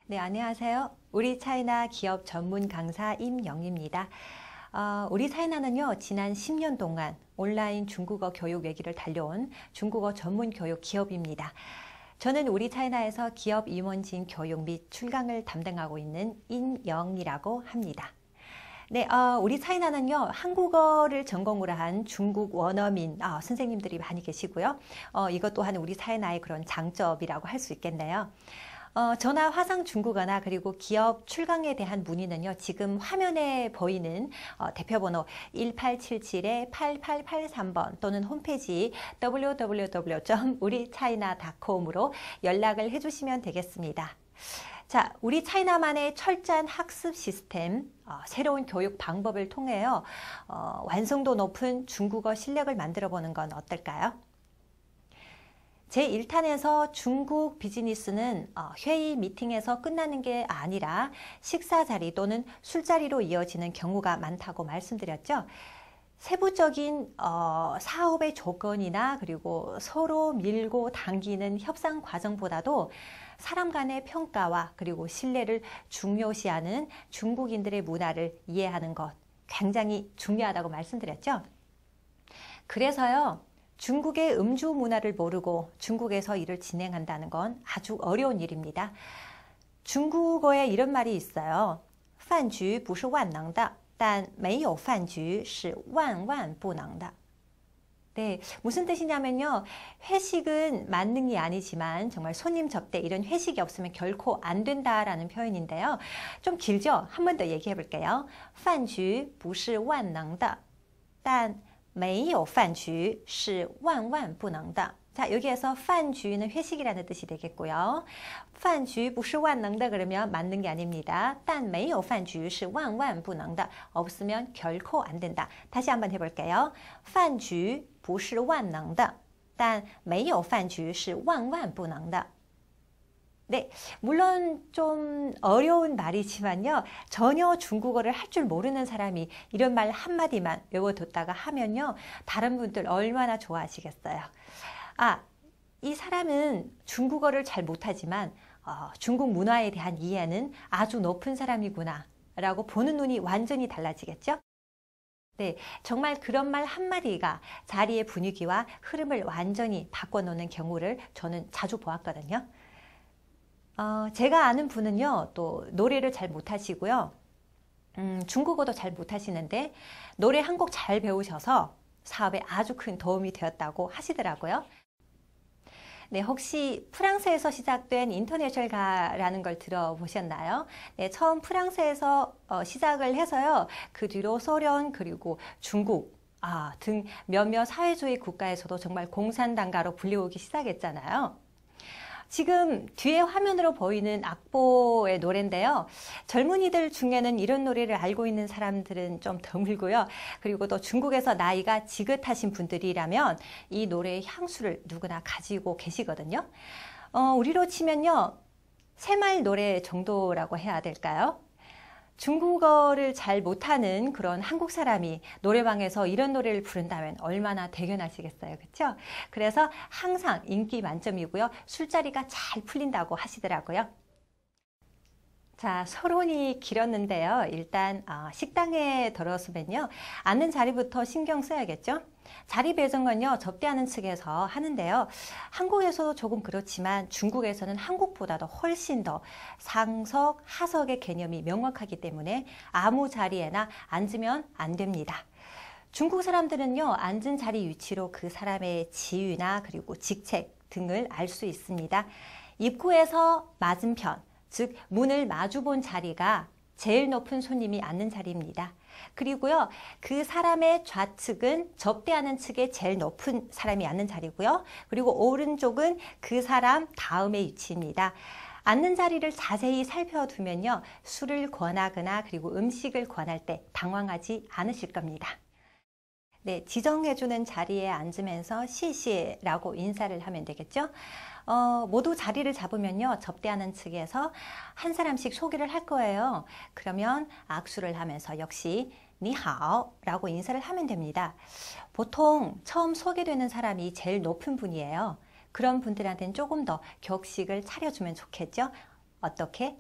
네, 안녕하세요. 우리 차이나 기업 전문 강사 임영입니다. 우리 차이나는요, 지난 10년 동안 온라인 중국어 교육 외기를 달려온 중국어 전문 교육 기업입니다. 저는 우리 차이나에서 기업 임원진 교육 및 출강을 담당하고 있는 임영이라고 합니다. 네, 우리 차이나는요, 한국어를 전공으로 한 중국 원어민 선생님들이 많이 계시고요. 이것 또한 우리 차이나의 그런 장점이라고 할 수 있겠네요. 전화 화상 중국어나 그리고 기업 출강에 대한 문의는요, 지금 화면에 보이는 대표번호 1877-8883번 또는 홈페이지 www.urichina.com으로 연락을 해주시면 되겠습니다. 자, 우리 차이나만의 철저한 학습 시스템, 새로운 교육 방법을 통해요, 완성도 높은 중국어 실력을 만들어 보는 건 어떨까요? 제1탄에서 중국 비즈니스는 회의, 미팅에서 끝나는 게 아니라 식사 자리 또는 술자리로 이어지는 경우가 많다고 말씀드렸죠. 세부적인 사업의 조건이나 그리고 서로 밀고 당기는 협상 과정보다도 사람 간의 평가와 그리고 신뢰를 중요시하는 중국인들의 문화를 이해하는 것 굉장히 중요하다고 말씀드렸죠. 그래서요, 중국의 음주 문화를 모르고 중국에서 일을 진행한다는 건 아주 어려운 일입니다. 중국어에 이런 말이 있어요. 饭局不是万能的但没有饭局是万万不能的. 네, 무슨 뜻이냐면요. 회식은 만능이 아니지만 정말 손님 접대 이런 회식이 없으면 결코 안 된다라는 표현인데요. 좀 길죠? 한 번 더 얘기해 볼게요. 饭局不是万能的但没有饭局是万万不能的. 자, 여기에서 饭局는 회식이라는 뜻이 되겠고요. 饭局不是万能的 그러면 맞는 게 아닙니다. 但没有饭局是万万不能的. 없으면 결코 안 된다. 다시 한번 해볼게요. 饭局不是万能的但没有饭局是万万不能的. 네, 물론 좀 어려운 말이지만요. 전혀 중국어를 할 줄 모르는 사람이 이런 말 한마디만 외워뒀다가 하면요. 다른 분들 얼마나 좋아하시겠어요. 이 사람은 중국어를 잘 못하지만 중국 문화에 대한 이해는 아주 높은 사람이구나 라고 보는 눈이 완전히 달라지겠죠. 네, 정말 그런 말 한마디가 자리의 분위기와 흐름을 완전히 바꿔놓는 경우를 저는 자주 보았거든요. 제가 아는 분은요, 또 노래를 잘 못하시고요. 중국어도 잘 못하시는데 노래 한 곡 잘 배우셔서 사업에 아주 큰 도움이 되었다고 하시더라고요. 네, 혹시 프랑스에서 시작된 인터내셔널가라는 걸 들어보셨나요? 네, 처음 프랑스에서 시작을 해서요. 그 뒤로 소련 그리고 중국 등 몇몇 사회주의 국가에서도 정말 공산당가로 불리우기 시작했잖아요. 지금 뒤에 화면으로 보이는 악보의 노래인데요. 젊은이들 중에는 이런 노래를 알고 있는 사람들은 좀 드물고요. 그리고 또 중국에서 나이가 지긋하신 분들이라면 이 노래의 향수를 누구나 가지고 계시거든요. 우리로 치면요, 새말 노래 정도라고 해야 될까요? 중국어를 잘 못하는 그런 한국 사람이 노래방에서 이런 노래를 부른다면 얼마나 대견하시겠어요. 그렇죠? 그래서 항상 인기 만점이고요. 술자리가 잘 풀린다고 하시더라고요. 자, 서론이 길었는데요. 일단 식당에 들어서면요. 앉는 자리부터 신경 써야겠죠? 자리 배정은요, 접대하는 측에서 하는데요. 한국에서도 조금 그렇지만 중국에서는 한국보다도 훨씬 더 상석, 하석의 개념이 명확하기 때문에 아무 자리에나 앉으면 안 됩니다. 중국 사람들은요, 앉은 자리 위치로 그 사람의 지위나 그리고 직책 등을 알 수 있습니다. 입구에서 맞은편, 즉 문을 마주본 자리가 제일 높은 손님이 앉는 자리입니다. 그리고요, 그 사람의 좌측은 접대하는 측에 제일 높은 사람이 앉는 자리고요. 그리고 오른쪽은 그 사람 다음의 위치입니다. 앉는 자리를 자세히 살펴두면요, 술을 권하거나 그리고 음식을 권할 때 당황하지 않으실 겁니다. 네, 지정해주는 자리에 앉으면서 시시라고 인사를 하면 되겠죠. 모두 자리를 잡으면요, 접대하는 측에서 한 사람씩 소개를 할 거예요. 그러면 악수를 하면서 역시 니하오 라고 인사를 하면 됩니다. 보통 처음 소개되는 사람이 제일 높은 분이에요. 그런 분들한테는 조금 더 격식을 차려주면 좋겠죠. 어떻게?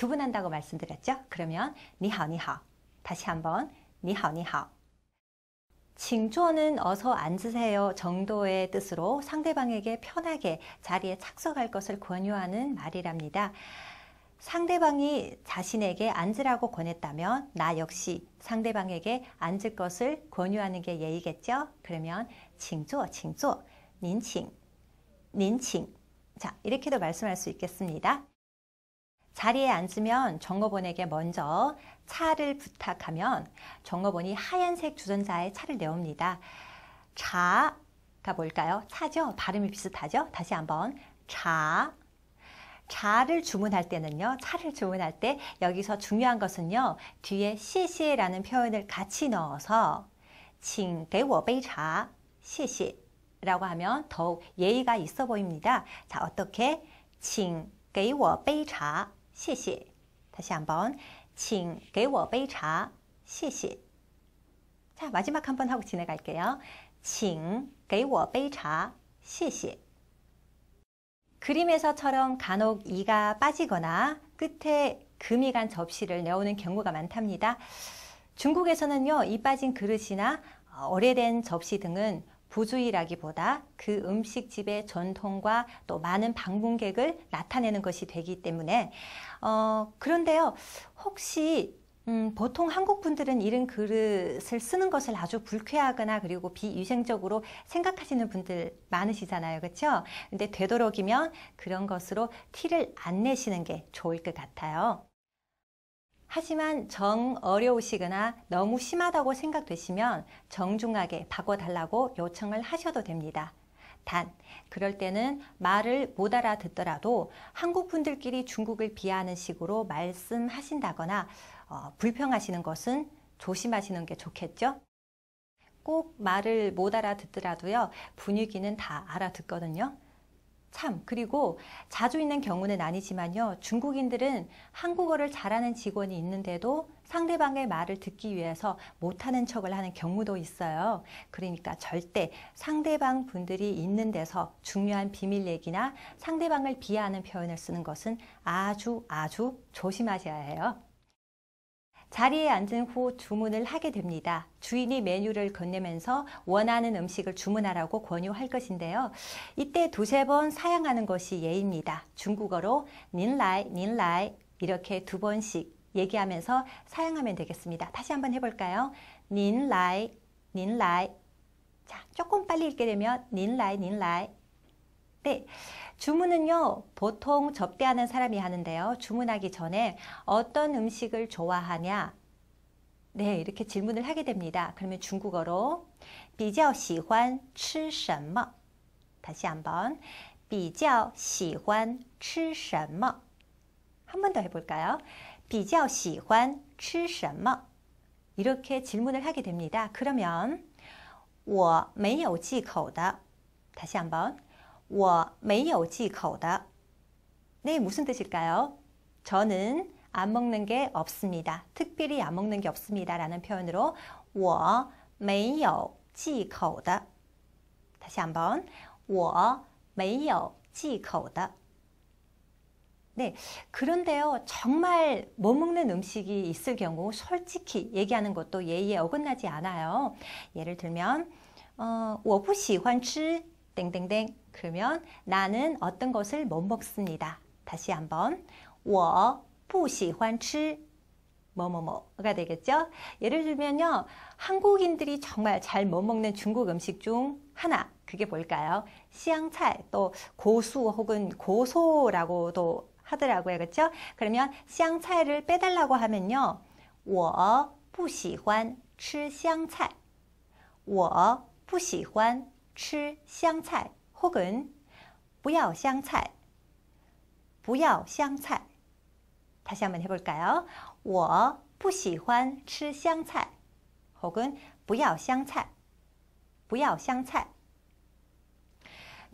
두 분 한다고 말씀드렸죠? 그러면 니하오 니하오. 다시 한번 니하오 니하오. 칭조는 어서 앉으세요 정도의 뜻으로 상대방에게 편하게 자리에 착석할 것을 권유하는 말이랍니다. 상대방이 자신에게 앉으라고 권했다면 나 역시 상대방에게 앉을 것을 권유하는 게 예의겠죠? 그러면 칭조, 칭조, 닌칭, 닌칭. 자, 이렇게도 말씀할 수 있겠습니다. 자리에 앉으면 종업원에게 먼저 차를 부탁하면 종업원이 하얀색 주전자에 차를 내옵니다. 차가 뭘까요? 차죠? 발음이 비슷하죠? 다시 한번 차. 차를 주문할 때는요, 차를 주문할 때 여기서 중요한 것은요, 뒤에 谢谢라는 표현을 같이 넣어서 请给我杯茶, 谢谢라고 하면 더욱 예의가 있어 보입니다. 자, 어떻게? 请给我杯茶, 谢谢. 다시 한번 请给我杯茶, 谢谢. 자, 마지막 한번 하고 지나갈게요. 请给我杯茶, 谢谢. 그림에서처럼 간혹 이가 빠지거나 끝에 금이 간 접시를 내오는 경우가 많답니다. 중국에서는요, 이 빠진 그릇이나 오래된 접시 등은 부주의라기보다 그 음식집의 전통과 또 많은 방문객을 나타내는 것이 되기 때문에 그런데요, 혹시 보통 한국 분들은 이런 그릇을 쓰는 것을 아주 불쾌하거나 그리고 비위생적으로 생각하시는 분들 많으시잖아요. 그렇죠? 근데 되도록이면 그런 것으로 티를 안 내시는 게 좋을 것 같아요. 하지만 정 어려우시거나 너무 심하다고 생각되시면 정중하게 바꿔달라고 요청을 하셔도 됩니다. 단, 그럴 때는 말을 못 알아듣더라도 한국 분들끼리 중국을 비하하는 식으로 말씀하신다거나 불평하시는 것은 조심하시는 게 좋겠죠? 꼭 말을 못 알아듣더라도요, 분위기는 다 알아듣거든요. 참, 그리고 자주 있는 경우는 아니지만요, 중국인들은 한국어를 잘하는 직원이 있는데도 상대방의 말을 듣기 위해서 못하는 척을 하는 경우도 있어요. 그러니까 절대 상대방 분들이 있는 데서 중요한 비밀 얘기나 상대방을 비하하는 표현을 쓰는 것은 아주 조심하셔야 해요. 자리에 앉은 후 주문을 하게 됩니다. 주인이 메뉴를 건네면서 원하는 음식을 주문하라고 권유할 것인데요. 이때 두세 번 사용하는 것이 예입니다. 중국어로 닌라이, 닌라이 이렇게 두 번씩 얘기하면서 사용하면 되겠습니다. 다시 한번 해볼까요? 닌라이, 닌라이. 자, 조금 빨리 읽게 되면 닌라이, 닌라이. 네. 주문은요, 보통 접대하는 사람이 하는데요. 주문하기 전에 어떤 음식을 좋아하냐? 네, 이렇게 질문을 하게 됩니다. 그러면 중국어로 比较喜欢吃什么? 다시 한번 比较喜欢吃什么? 한 번 더 해볼까요? 比较喜欢吃什么? 이렇게 질문을 하게 됩니다. 그러면 我没有忌口的. 다시 한번 我没有忌口的. 네, 무슨 뜻일까요? 저는 안 먹는 게 없습니다. 특별히 안 먹는 게 없습니다. 라는 표현으로 我没有忌口的. 다시 한번 我没有忌口的. 네, 그런데요, 정말 못 먹는 음식이 있을 경우 솔직히 얘기하는 것도 예의에 어긋나지 않아요. 예를 들면 我不喜欢吃 땡땡땡. 그러면 나는 어떤 것을 못 먹습니다. 다시 한번 我不喜欢吃 뭐뭐뭐가 되겠죠? 예를 들면요, 한국인들이 정말 잘 못 먹는 중국 음식 중 하나, 그게 뭘까요? 시앙차이, 또 고수 혹은 고소라고도 하더라고요. 그렇죠? 그러면 시앙차이를 빼달라고 하면요, 我不喜欢吃香菜我不喜欢吃香菜 혹은 不要香菜不要香菜 다시 한번 해볼까요? 我不喜欢吃香菜 혹은 不要香菜不要香菜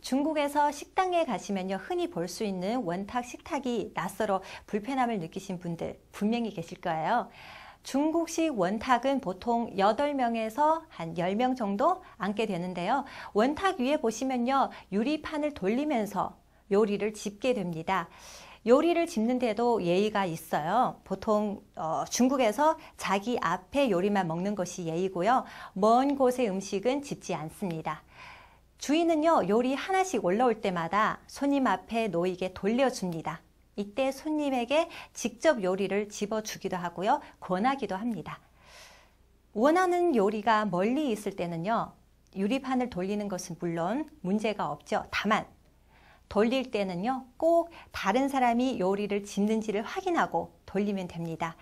중국에서 식당에 가시면요, 흔히 볼 수 있는 원탁 식탁이 낯설어 불편함을 느끼신 분들 분명히 계실 거예요. 중국식 원탁은 보통 8명에서 한 10명 정도 앉게 되는데요. 원탁 위에 보시면요, 유리판을 돌리면서 요리를 집게 됩니다. 요리를 집는데도 예의가 있어요. 보통 중국에서 자기 앞에 요리만 먹는 것이 예의고요. 먼 곳의 음식은 집지 않습니다. 주인은요, 요리 하나씩 올라올 때마다 손님 앞에 놓이게 돌려줍니다. 이때 손님에게 직접 요리를 집어주기도 하고요, 권하기도 합니다. 원하는 요리가 멀리 있을 때는요, 유리판을 돌리는 것은 물론 문제가 없죠. 다만 돌릴 때는요, 꼭 다른 사람이 요리를 집는지를 확인하고 돌리면 됩니다.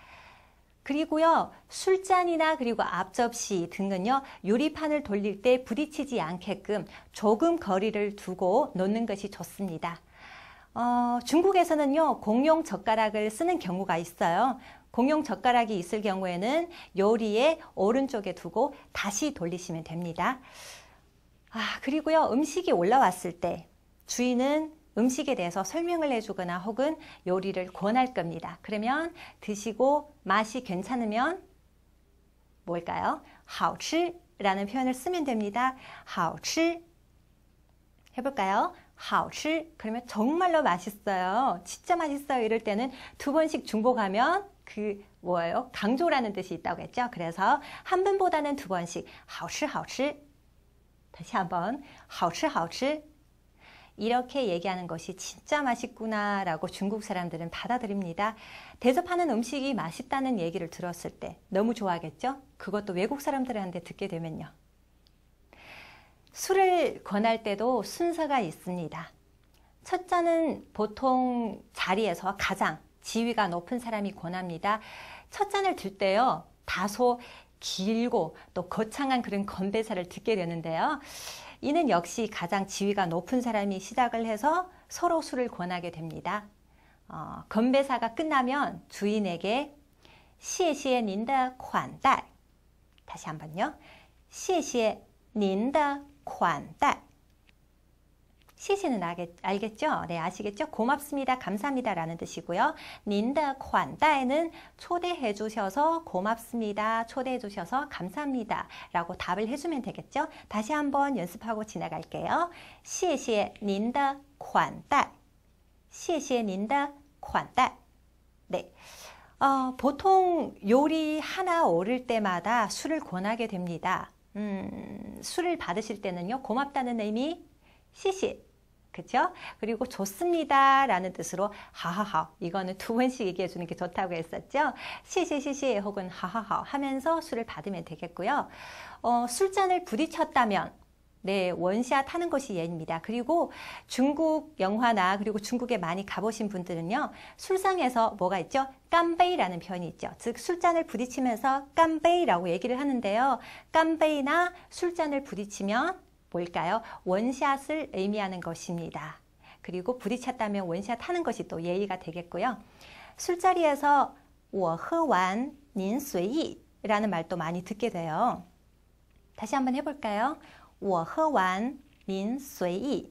그리고요, 술잔이나 그리고 앞접시 등은요, 유리판을 돌릴 때 부딪히지 않게끔 조금 거리를 두고 놓는 것이 좋습니다. 중국에서는요, 공용 젓가락을 쓰는 경우가 있어요. 공용 젓가락이 있을 경우에는 요리의 오른쪽에 두고 다시 돌리시면 됩니다. 그리고요, 음식이 올라왔을 때 주인은 음식에 대해서 설명을 해주거나 혹은 요리를 권할 겁니다. 그러면 드시고 맛이 괜찮으면 뭘까요? 好吃라는 표현을 쓰면 됩니다. 好吃 해볼까요? 好吃 그러면 정말로 맛있어요. 진짜 맛있어요. 이럴 때는 2번씩 중복하면 뭐예요? 강조라는 뜻이 있다고 했죠. 그래서 한 번보다는 2번씩 好吃好吃 다시 한번 好吃好吃 이렇게 얘기하는 것이 진짜 맛있구나 라고 중국 사람들은 받아들입니다. 대접하는 음식이 맛있다는 얘기를 들었을 때 너무 좋아하겠죠? 그것도 외국 사람들한테 듣게 되면요. 술을 권할 때도 순서가 있습니다. 첫 잔은 보통 자리에서 가장 지위가 높은 사람이 권합니다. 첫 잔을 들 때요, 다소 길고 또 거창한 그런 건배사를 듣게 되는데요. 이는 역시 가장 지위가 높은 사람이 시작을 해서 서로 술을 권하게 됩니다. 건배사가 끝나면 주인에게 谢谢您的款待 다시 한번요. 谢谢您的款待 시시는 알겠죠? 네, 아시겠죠? 고맙습니다, 감사합니다 라는 뜻이고요. 您的款待는 초대해 주셔서 고맙습니다, 초대해 주셔서 감사합니다 라고 답을 해주면 되겠죠? 다시 한번 연습하고 지나갈게요. 谢谢您的款待谢谢您的款待 네. 보통 요리 하나 오를 때마다 술을 권하게 됩니다. 술을 받으실 때는요, 고맙다는 의미, 谢谢 그쵸? 그리고 좋습니다 라는 뜻으로 하하하 이거는 2번씩 얘기해 주는 게 좋다고 했었죠. 시시시시 혹은 하하하 하면서 술을 받으면 되겠고요. 술잔을 부딪혔다면 네, 원샷 하는 것이 예입니다. 그리고 중국 영화나 그리고 중국에 많이 가보신 분들은요, 술상에서 뭐가 있죠? 깜베이라는 표현이 있죠. 즉 술잔을 부딪히면서 깜베이라고 얘기를 하는데요. 깜베이나 술잔을 부딪히면 뭘까요? 원샷을 의미하는 것입니다. 그리고 부딪혔다면 원샷 하는 것이 또 예의가 되겠고요. 술자리에서 我喝完您随意라는 말도 많이 듣게 돼요. 다시 한번 해볼까요? 我喝完您随意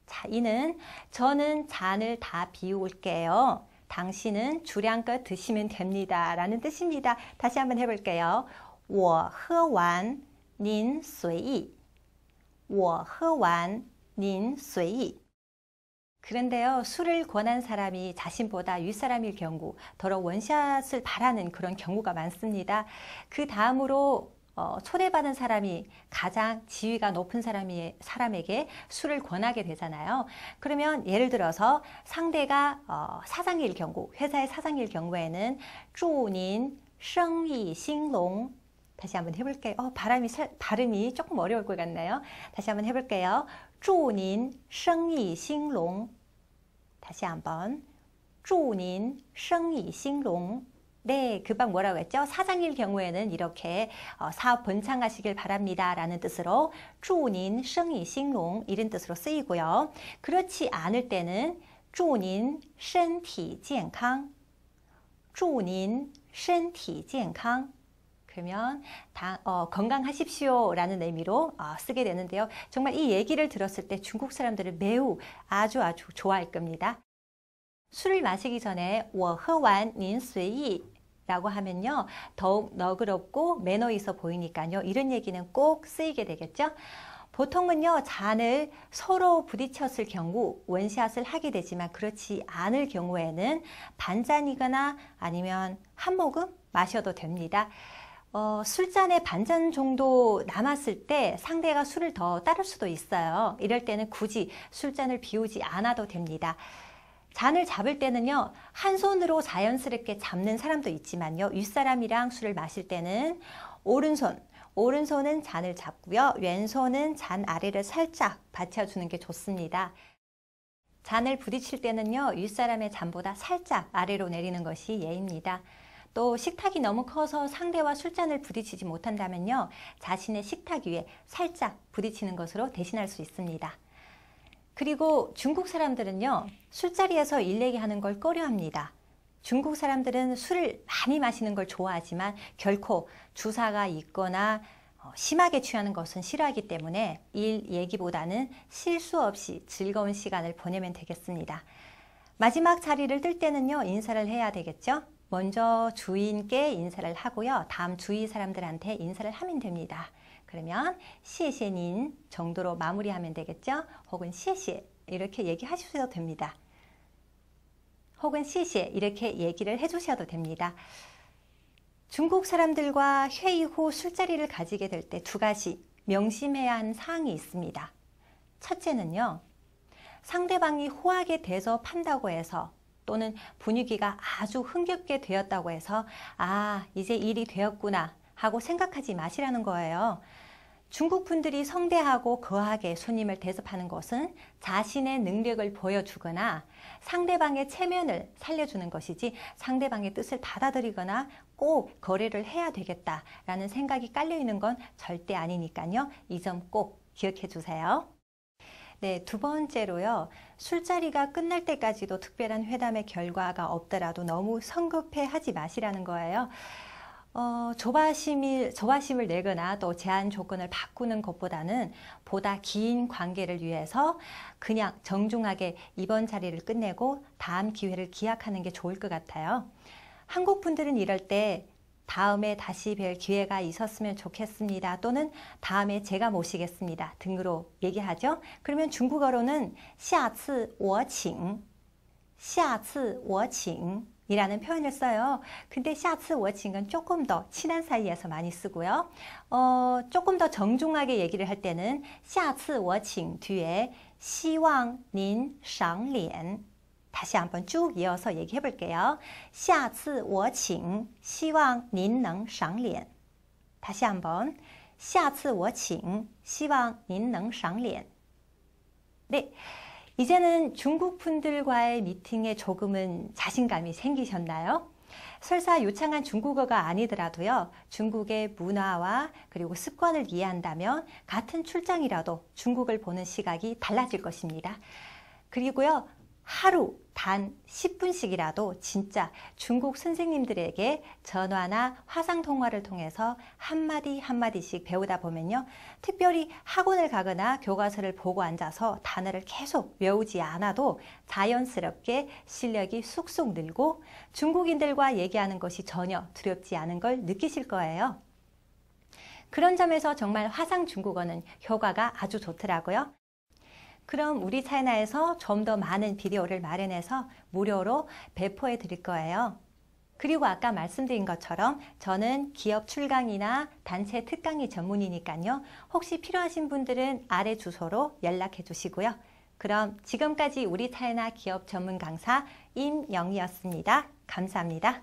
자, 이는 저는 잔을 다 비울게요. 당신은 주량껏 드시면 됩니다 라는 뜻입니다. 다시 한번 해볼게요. 我喝完您随意我喝完您随意 그런데요, 술을 권한 사람이 자신보다 윗사람일 경우 더러 원샷을 바라는 그런 경우가 많습니다. 그 다음으로 초대받은 사람이 가장 지위가 높은 사람에게 술을 권하게 되잖아요. 그러면 예를 들어서 상대가 사장일 경우, 회사의 사장일 경우에는 祝您生意兴隆 다시 한번 해볼게요. 발음이 조금 어려울 것 같나요? 다시 한번 해볼게요. 祝您生意兴隆 다시 한번 祝您生意兴隆 네, 금방 뭐라고 했죠? 사장일 경우에는 이렇게 사업 번창하시길 바랍니다 라는 뜻으로 祝您生意兴隆 이런 뜻으로 쓰이고요. 그렇지 않을 때는 祝您身体健康祝您身体健康 그러면 건강하십시오 라는 의미로 쓰게 되는데요. 정말 이 얘기를 들었을 때 중국 사람들은 매우 아주 좋아할 겁니다. 술을 마시기 전에 我喝完您随意 라고 하면요, 더욱 너그럽고 매너 있어 보이니까요, 이런 얘기는 꼭 쓰이게 되겠죠. 보통은요, 잔을 서로 부딪혔을 경우 원샷을 하게 되지만 그렇지 않을 경우에는 반잔이거나 아니면 한 모금 마셔도 됩니다. 술잔에 반잔 정도 남았을 때 상대가 술을 더 따를 수도 있어요. 이럴 때는 굳이 술잔을 비우지 않아도 됩니다. 잔을 잡을 때는요, 한 손으로 자연스럽게 잡는 사람도 있지만요, 윗사람이랑 술을 마실 때는 오른손은 잔을 잡고요, 왼손은 잔 아래를 살짝 받쳐주는 게 좋습니다. 잔을 부딪힐 때는요, 윗사람의 잔보다 살짝 아래로 내리는 것이 예입니다. 또 식탁이 너무 커서 상대와 술잔을 부딪히지 못한다면요, 자신의 식탁 위에 살짝 부딪히는 것으로 대신할 수 있습니다. 그리고 중국 사람들은요, 술자리에서 일 얘기하는 걸 꺼려합니다. 중국 사람들은 술을 많이 마시는 걸 좋아하지만 결코 주사가 있거나 심하게 취하는 것은 싫어하기 때문에 일 얘기보다는 실수 없이 즐거운 시간을 보내면 되겠습니다. 마지막 자리를 뜰 때는요, 인사를 해야 되겠죠? 먼저 주인께 인사를 하고요, 다음 주위 사람들한테 인사를 하면 됩니다. 그러면 谢谢님 정도로 마무리하면 되겠죠? 혹은 谢谢이렇게 얘기하셔도 됩니다. 혹은 谢谢이렇게 얘기를 해주셔도 됩니다. 중국 사람들과 회의 후 술자리를 가지게 될 때 두 가지 명심해야 하는 사항이 있습니다. 첫째는요, 상대방이 호하게 대접한다고 해서 또는 분위기가 아주 흥겹게 되었다고 해서 이제 일이 되었구나 하고 생각하지 마시라는 거예요. 중국 분들이 성대하고 거하게 손님을 대접하는 것은 자신의 능력을 보여주거나 상대방의 체면을 살려주는 것이지 상대방의 뜻을 받아들이거나 꼭 거래를 해야 되겠다라는 생각이 깔려있는 건 절대 아니니까요. 이 점 꼭 기억해 주세요. 네, 두 번째로요. 술자리가 끝날 때까지도 특별한 회담의 결과가 없더라도 너무 성급해 하지 마시라는 거예요. 조바심을 내거나 또 제한 조건을 바꾸는 것보다는 보다 긴 관계를 위해서 그냥 정중하게 이번 자리를 끝내고 다음 기회를 기약하는 게 좋을 것 같아요. 한국 분들은 이럴 때 다음에 다시 뵐 기회가 있었으면 좋겠습니다. 또는 다음에 제가 모시겠습니다 등으로 얘기하죠. 그러면 중국어로는 下次我请이라는 표현을 써요. 근데 下次我请은 조금 더 친한 사이에서 많이 쓰고요. 조금 더 정중하게 얘기를 할 때는 下次我请 뒤에 希望您赏脸. 다시 한번 쭉 이어서 얘기해 볼게요. 下次我请希望您能赏脸. 다시 한번 下次我请希望您能赏脸. 네. 이제는 중국 분들과의 미팅에 조금은 자신감이 생기셨나요? 설사 유창한 중국어가 아니더라도요, 중국의 문화와 그리고 습관을 이해한다면 같은 출장이라도 중국을 보는 시각이 달라질 것입니다. 그리고요, 하루 단 10분씩이라도 진짜 중국 선생님들에게 전화나 화상통화를 통해서 한마디씩 배우다 보면요, 특별히 학원을 가거나 교과서를 보고 앉아서 단어를 계속 외우지 않아도 자연스럽게 실력이 쑥쑥 늘고 중국인들과 얘기하는 것이 전혀 두렵지 않은 걸 느끼실 거예요. 그런 점에서 정말 화상 중국어는 효과가 아주 좋더라고요. 그럼 우리 차이나에서 좀 더 많은 비디오를 마련해서 무료로 배포해 드릴 거예요. 그리고 아까 말씀드린 것처럼 저는 기업 출강이나 단체 특강이 전문이니까요. 혹시 필요하신 분들은 아래 주소로 연락해 주시고요. 그럼 지금까지 우리 차이나 기업 전문 강사 임영희였습니다. 감사합니다.